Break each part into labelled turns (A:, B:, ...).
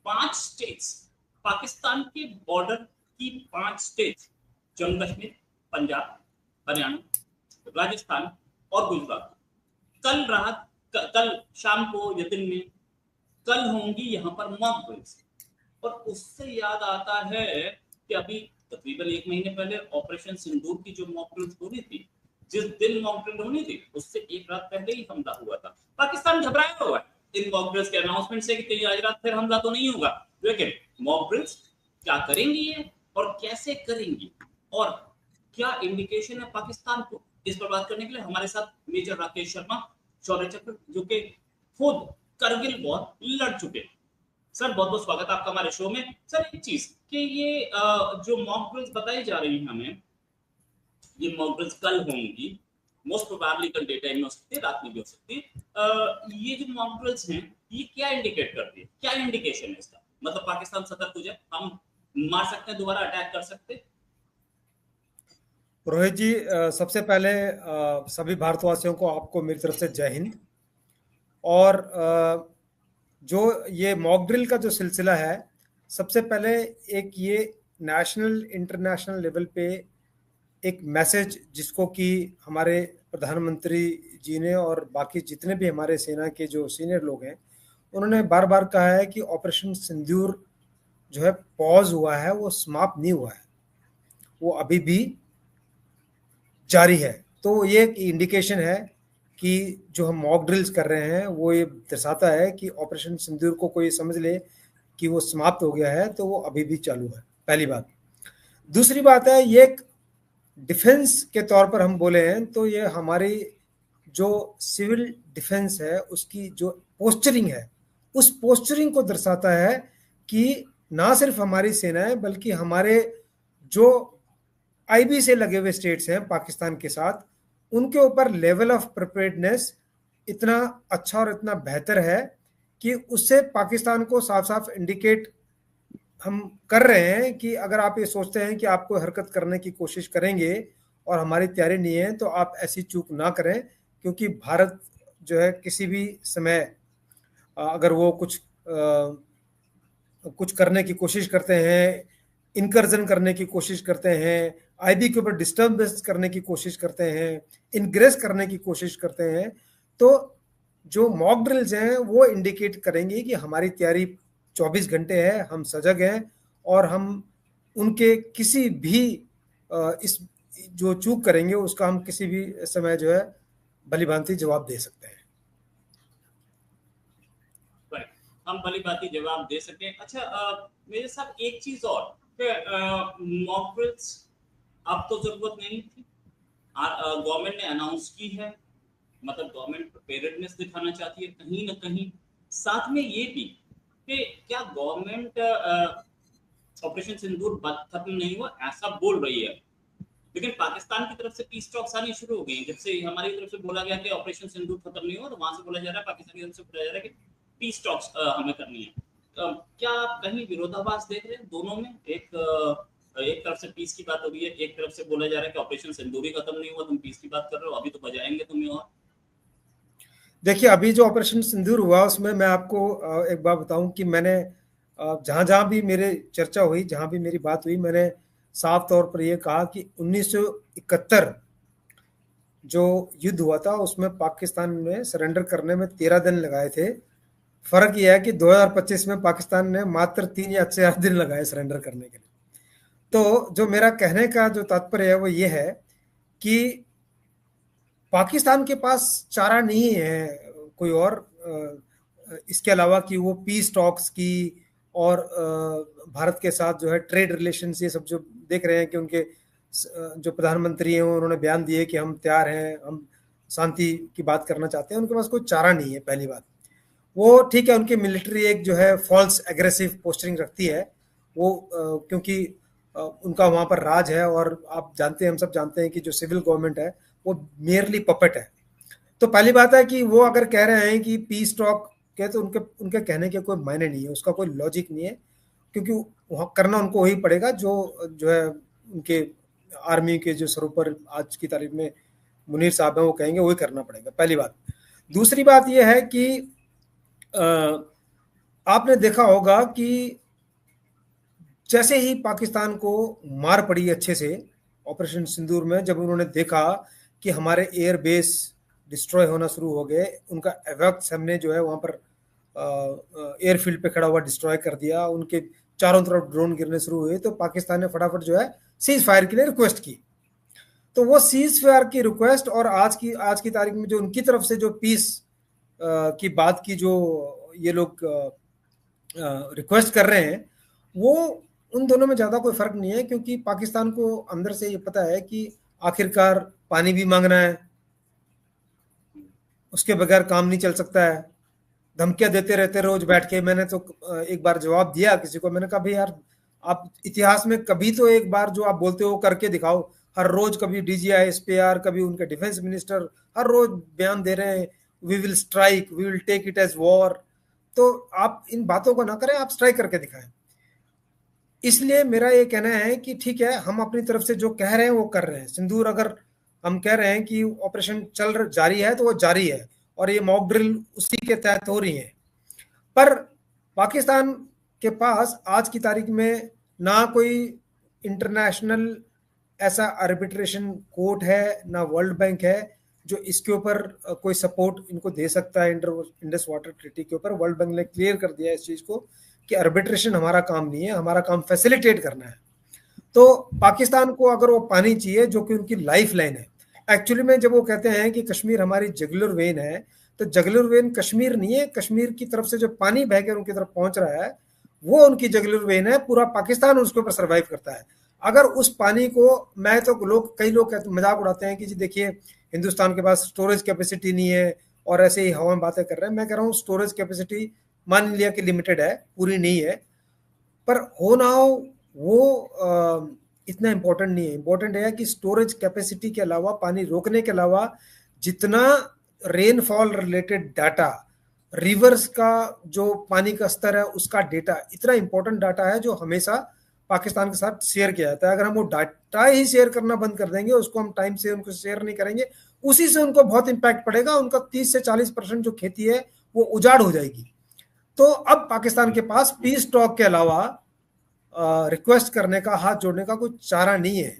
A: 5 states, Pakistan के border की 5 states, Jammu Kashmir, Punjab, Haryana, Rajasthan और गुजरात, कल शाम को या दिन में कल होंगी यहाँ पर मॉक ड्रिल्स। और उससे याद आता है कि अभी तकरीबन 1 महीने पहले ऑपरेशन सिंदूर की जो मॉक ड्रिल्स हो रही थी, जिस दिन मॉक ड्रिल होनी थी उससे 1 रात पहले ही हमला हुआ था। पाकिस्तान घबराया हुआ है इन मॉक ड्रिल्स के अनाउंसमेंट से कि आज रात फिर हमला तो नहीं होगा, लेकिन मॉक ड्रिल्स क्या करेंगी ये और कैसे करेंगी और क्या इंडिकेशन है पाकिस्तान को, इस पर बात करने के लिए हमारे साथ मेजर राकेश शर्मा, शौर्य चक्र, जो कि खुद करगिल वॉर लड़ चुके। सर बहुत बहुत स्वागत आपका हमारे शो में। सर एक चीज कि ये जो मॉक ड्रिल्स बताई जा रही है हमें, ये मॉक ड्रिल्स कल होंगी, मोस्ट प्रोबेबली कल डे टाइम में हो सकती है, रात में भी हो सकती है। ये जो मॉक ड्रिल्स हैं ये क्या इंडिकेट करती है, क्या इंडिकेशन है इसका? मतलब पाकिस्तान सतर्क हो जाए, हम मार सकते हैं, दोबारा अटैक कर सकते हैं।
B: रोहित जी, सबसे पहले सभी भारतवासियों को आपको मेरी तरफ से जय हिंद। और जो ये मॉक ड्रिल का जो सिलसिला है, सबसे पहले एक ये नेशनल इंटरनेशनल लेवल पे एक मैसेज जिसको कि हमारे प्रधानमंत्री जी ने और बाकी जितने भी हमारे सेना के जो सीनियर लोग हैं उन्होंने बार बार कहा है कि ऑपरेशन सिंदूर जो है पॉज हुआ है, वो समाप्त नहीं हुआ है, वो अभी भी जारी है। तो ये एक इंडिकेशन है कि जो हम मॉक ड्रिल्स कर रहे हैं वो ये दर्शाता है कि ऑपरेशन सिंदूर को कोई समझ ले कि वो समाप्त हो गया है, तो वो अभी भी चालू है, पहली बात। दूसरी बात है, ये एक डिफेंस के तौर पर हम बोले हैं तो ये हमारी जो सिविल डिफेंस है उसकी जो पोस्चरिंग है, उस पोस्चरिंग को दर्शाता है कि ना सिर्फ हमारी सेनाएं बल्कि हमारे जो आईबी से लगे हुए स्टेट्स हैं पाकिस्तान के साथ, उनके ऊपर लेवल ऑफ प्रिपेयर्डनेस इतना अच्छा और इतना बेहतर है कि उससे पाकिस्तान को साफ साफ इंडिकेट हम कर रहे हैं कि अगर आप ये सोचते हैं कि आप कोई हरकत करने की कोशिश करेंगे और हमारी तैयारी नहीं है तो आप ऐसी चूक ना करें, क्योंकि भारत जो है किसी भी समय अगर वो कुछ करने की कोशिश करते हैं, इनकर्जन करने की कोशिश करते हैं, आईबी के ऊपर डिस्टर्बेंस करने की कोशिश करते हैं, इनग्रेस करने की कोशिश करते हैं, तो जो मॉक ड्रिल्स हैं वो इंडिकेट करेंगी कि हमारी तैयारी 24 घंटे है, हम सजग हैं और हम उनके किसी भी इस जो चूक करेंगे उसका हम किसी भी समय जो है भलीभांति जवाब दे सकते हैं।
A: हम भली बात जवाब दे सके। अच्छा, मेरे साथ एक चीज और, मॉक ड्रिल्स अब तो जरूरत नहीं थी, गवर्नमेंट ने अनाउंस की है, मतलब गवर्नमेंट प्रिपेयर्डनेस दिखाना चाहती है कहीं ना कहीं। साथ में ये भी कि क्या गवर्नमेंट ऑपरेशन सिंदूर खत्म नहीं हुआ ऐसा बोल रही है, लेकिन पाकिस्तान की तरफ से पीस टॉक्स आनी शुरू हो गई। जब से हमारी तरफ से बोला गया कि ऑपरेशन सिंदूर खत्म नहीं हुआ, तो वहां से बोला जा रहा है, पाकिस्तान की तरफ से बोला जा रहा है कि पीस टॉक्स हमें करनी है। क्या आप कहीं विरोधाभास देख रहे हैं दोनों में? एक तरफ से पीस की बात हो रही है, एक तरफ से बोला जा रहा है कि ऑपरेशन सिंदूर ही खत्म नहीं हुआ, तुम पीस की बात कर रहे हो, अभी तो बजाएंगे तुम्हें। और
B: देखिए, अभी जो ऑपरेशन सिंदूर हुआ उसमें मैं आपको एक बात बताऊं कि मैंने जहां जहां भी मेरे चर्चा हुई, जहां भी मेरी बात हुई, मैंने साफ तौर पर यह कहा कि 1971 जो युद्ध हुआ था उसमें पाकिस्तान में सरेंडर करने में 13 दिन लगाए थे। फर्क यह है कि 2025 में पाकिस्तान ने मात्र 3 या 4 दिन लगाए सरेंडर करने के लिए। तो जो मेरा कहने का जो तात्पर्य है वो ये है कि पाकिस्तान के पास चारा नहीं है कोई और इसके अलावा कि वो पीस टॉक्स की और भारत के साथ जो है ट्रेड रिलेशंस, ये सब जो देख रहे हैं कि उनके जो प्रधानमंत्री हैं उन्होंने बयान दिए कि हम तैयार हैं, हम शांति की बात करना चाहते हैं, उनके पास कोई चारा नहीं है। पहली बात वो ठीक है, उनकी मिलिट्री एक जो है फॉल्स एग्रेसिव पोस्टरिंग रखती है वो क्योंकि उनका वहाँ पर राज है, और आप जानते हैं, हम सब जानते हैं कि जो सिविल गवर्नमेंट है वो मेयरली पपेट है। तो पहली बात है कि वो अगर कह रहे हैं कि पीस टॉक के, तो उनके कहने के कोई मायने नहीं है, उसका कोई लॉजिक नहीं है, क्योंकि वहाँ करना उनको वही पड़ेगा जो है उनके आर्मी के जो सरों पर आज की तारीख में मुनीर साहब हैं वो कहेंगे वही करना पड़ेगा, पहली बात। दूसरी बात यह है कि आपने देखा होगा कि जैसे ही पाकिस्तान को मार पड़ी अच्छे से ऑपरेशन सिंदूर में, जब उन्होंने देखा कि हमारे एयर बेस डिस्ट्रॉय होना शुरू हो गए, उनका एवैक्स हमने जो है वहां पर एयरफील्ड पे खड़ा हुआ डिस्ट्रॉय कर दिया, उनके चारों तरफ ड्रोन गिरने शुरू हुए, तो पाकिस्तान ने फटाफट जो है सीज फायर के लिए रिक्वेस्ट की। तो वो सीज फायर की रिक्वेस्ट और आज की तारीख में जो उनकी तरफ से जो पीस की बात की जो ये लोग रिक्वेस्ट कर रहे हैं, वो उन दोनों में ज़्यादा कोई फ़र्क नहीं है, क्योंकि पाकिस्तान को अंदर से ये पता है कि आखिरकार पानी भी मांगना है, उसके बगैर काम नहीं चल सकता है। धमकियां देते रहते रोज बैठ के। मैंने तो एक बार जवाब दिया किसी को, मैंने कहा भाई यार, आप इतिहास में कभी तो एक बार जो आप बोलते हो करके दिखाओ। हर रोज कभी डीजीआई एसपीआर, कभी उनके डिफेंस मिनिस्टर हर रोज बयान दे रहे हैं, we will strike, we will take it as war. तो आप इन बातों को ना करें, आप स्ट्राइक करके दिखाएं। इसलिए मेरा ये कहना है कि ठीक है, हम अपनी तरफ से जो कह रहे हैं वो कर रहे हैं। सिंदूर अगर हम कह रहे हैं कि ऑपरेशन जारी है तो वो जारी है, और ये मॉक ड्रिल उसी के तहत हो रही है। पर पाकिस्तान के पास आज की तारीख में ना कोई इंटरनेशनल ऐसा आर्बिट्रेशन कोर्ट है, ना वर्ल्ड बैंक है जो इसके ऊपर कोई सपोर्ट इनको दे सकता है। इंडस वाटर ट्रीटी के ऊपर वर्ल्ड बैंक ने क्लियर कर दिया है इस चीज को कि आर्बिट्रेशन हमारा काम नहीं है, हमारा काम फैसिलिटेट करना है। तो पाकिस्तान को अगर वो पानी चाहिए, जो कि उनकी लाइफ लाइन है, एक्चुअली में जब वो कहते हैं कि कश्मीर हमारी जगुलर वेन है, तो जगुलर वेन कश्मीर नहीं है, कश्मीर की तरफ से जो पानी बहकर उनकी तरफ पहुंच रहा है वो उनकी जगुलर वेन है। पूरा पाकिस्तान उसके ऊपर सर्वाइव करता है। अगर उस पानी को, मैं तो कई लोग मजाक उड़ाते हैं कि जी देखिए हिंदुस्तान के पास स्टोरेज कैपेसिटी नहीं है और ऐसे ही हवा में बातें कर रहे हैं। मैं कह रहा हूँ स्टोरेज कैपेसिटी मान लिया कि लिमिटेड है, पूरी नहीं है, पर हो ना हो वो इतना इंपॉर्टेंट नहीं है। इंपॉर्टेंट है कि स्टोरेज कैपेसिटी के अलावा, पानी रोकने के अलावा, जितना रेनफॉल रिलेटेड डाटा, रिवर्स का जो पानी का स्तर है उसका डेटा, इतना इंपॉर्टेंट डाटा है जो हमेशा पाकिस्तान के साथ शेयर किया जाता है। अगर हम वो डाटा ही शेयर करना बंद कर देंगे, उसको हम टाइम से उनको शेयर नहीं करेंगे, उसी से उनको बहुत इंपैक्ट पड़ेगा। उनका 30 से 40% जो खेती है वो उजाड़ हो जाएगी। तो अब पाकिस्तान के पास पीस टॉक के अलावा रिक्वेस्ट करने का, हाथ जोड़ने का कोई चारा नहीं है।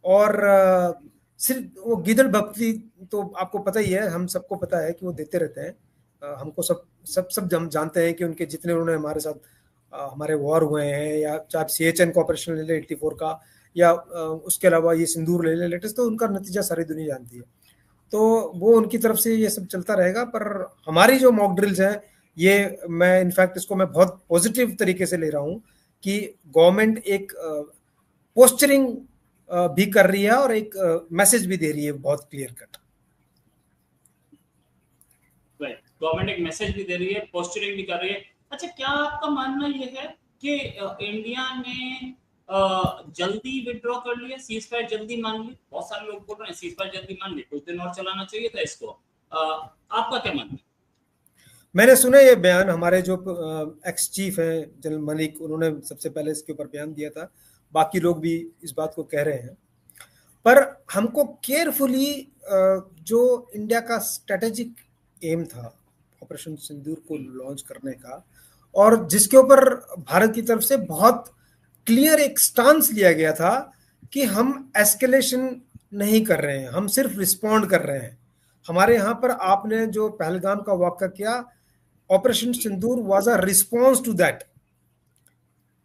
B: और सिर्फ वो गिदड़ भक्ति तो आपको पता ही है, हम सबको पता है कि वो देते रहते हैं। हमको सब हम जानते हैं कि उनके जितने उन्होंने हमारे साथ हमारे वॉर हुए हैं, या चाहे CHN का ऑपरेशन ले ले 84 का, या उसके अलावा ये सिंदूर ले ले लेटेस्ट, तो उनका नतीजा सारी दुनिया जानती है। तो वो उनकी तरफ से ये सब चलता रहेगा। पर हमारी जो मॉक ड्रिल्स हैं, ये मैं इनफैक्ट इसको मैं बहुत पॉजिटिव तरीके से ले रहा हूँ कि गवर्नमेंट एक पोस्चरिंग भी कर रही है और एक मैसेज भी दे रही है बहुत क्लियर कट।
A: गवर्नमेंट एक मैसेज भी दे रही है, पोस्चरिंग भी कर रही है। अच्छा, क्या आपका मानना यह है कि इंडिया ने जल्दी विड्रॉ कर लिया, सीज फायर जल्दी मान ली? बहुत सारे लोग बोल रहे हैं सीज फायर जल्दी मान ली, कुछ दिन और चलाना चाहिए था इसको। आपका क्या मानना है?
B: मैंने सुना ये बयान, हमारे जो एक्स चीफ हैं जनरल मलिक, उन्होंने सबसे पहले इसके ऊपर बयान दिया था। बाकी लोग भी इस बात को कह रहे हैं। पर हमको केयरफुली जो इंडिया का स्ट्रेटेजिक एम था ऑपरेशन सिंदूर को लॉन्च करने का, और जिसके ऊपर भारत की तरफ से बहुत क्लियर एक स्टांस लिया गया था कि हम एस्केलेशन नहीं कर रहे हैं, हम सिर्फ रिस्पॉन्ड कर रहे हैं। हमारे यहाँ पर आपने जो पहलगाम का वाक़या किया, operation Sindoor was a response to that.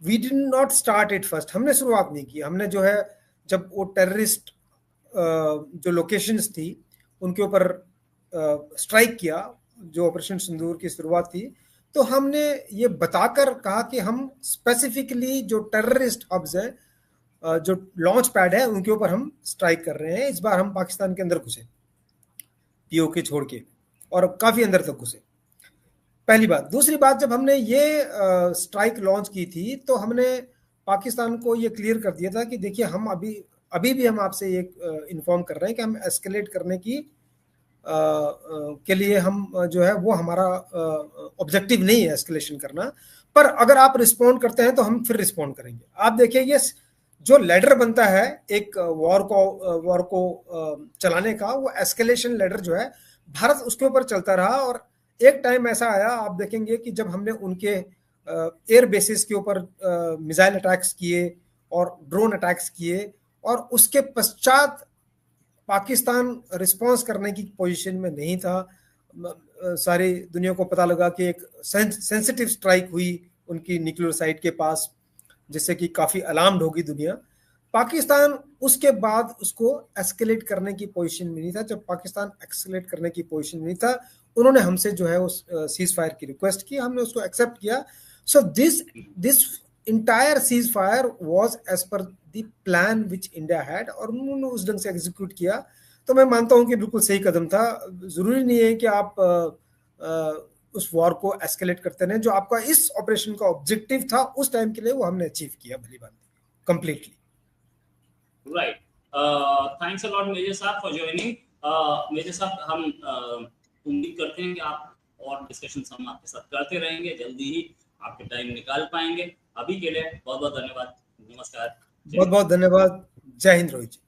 B: We did not start it first, हमने शुरुआत नहीं की। हमने जो है, जब वो टेररिस्ट जो लोकेशंस थी उनके ऊपर स्ट्राइक किया, जो ऑपरेशन सिंदूर की शुरुआत थी, तो हमने ये बताकर कहा कि हम स्पेसिफिकली जो टेररिस्ट हब्स हैं, जो लॉन्च पैड है, उनके ऊपर हम स्ट्राइक कर रहे हैं। इस बार हम पाकिस्तान के अंदर घुसे, POK छोड़ के, और काफी अंदर तक घुसे। पहली बात। दूसरी बात, जब हमने ये स्ट्राइक लॉन्च की थी तो हमने पाकिस्तान को ये क्लियर कर दिया था कि देखिए, हम अभी भी हम आपसे ये इन्फॉर्म कर रहे हैं कि हम एस्केलेट करने की के लिए हम जो है वो हमारा ऑब्जेक्टिव नहीं है एस्केलेशन करना, पर अगर आप रिस्पॉन्ड करते हैं तो हम फिर रिस्पॉन्ड करेंगे। आप देखिए, ये जो लेडर बनता है एक वॉर को चलाने का, वो एस्केलेशन लेडर जो है, भारत उसके ऊपर चलता रहा। और एक टाइम ऐसा आया, आप देखेंगे कि जब हमने उनके एयर बेसिस के ऊपर मिसाइल अटैक्स किए और ड्रोन अटैक्स किए, और उसके पश्चात पाकिस्तान रिस्पांस करने की पोजीशन में नहीं था। सारी दुनिया को पता लगा कि एक सेंसिटिव स्ट्राइक हुई उनकी न्यूक्लियर साइट के पास, जिससे कि काफी अलार्म्ड होगी दुनिया। पाकिस्तान उसके बाद उसको एस्केलेट करने की पोजीशन में नहीं था। जब पाकिस्तान एस्केलेट करने की पोजीशन में नहीं था, उन्होंने हमसे जो है उस सीज फायर की रिक्वेस्ट की, हमने उसको एक्सेप्ट किया। So this entire ceasefire was as per the plan which India had, और उन्होंने उस ढंग से एग्जीक्यूट किया। तो मैं मानता हूं कि बिल्कुल सही कदम था। जरूरी नहीं है कि आप उस वॉर को एस्केलेट करते रहे। जो आपका इस ऑपरेशन का ऑब्जेक्टिव था उस टाइम के लिए, वो हमने अचीव किया भली बात completely.
A: Right, thanks a lot major साहब फॉर ज्वाइनिंग। मेजर साहब, हम उम्मीद करते हैं कि आप और डिस्कशंस हम आपके साथ करते रहेंगे, जल्दी ही आपके टाइम निकाल पाएंगे। अभी के लिए बहुत बहुत धन्यवाद, नमस्कार,
B: बहुत बहुत धन्यवाद। जय हिंद रोहित जी।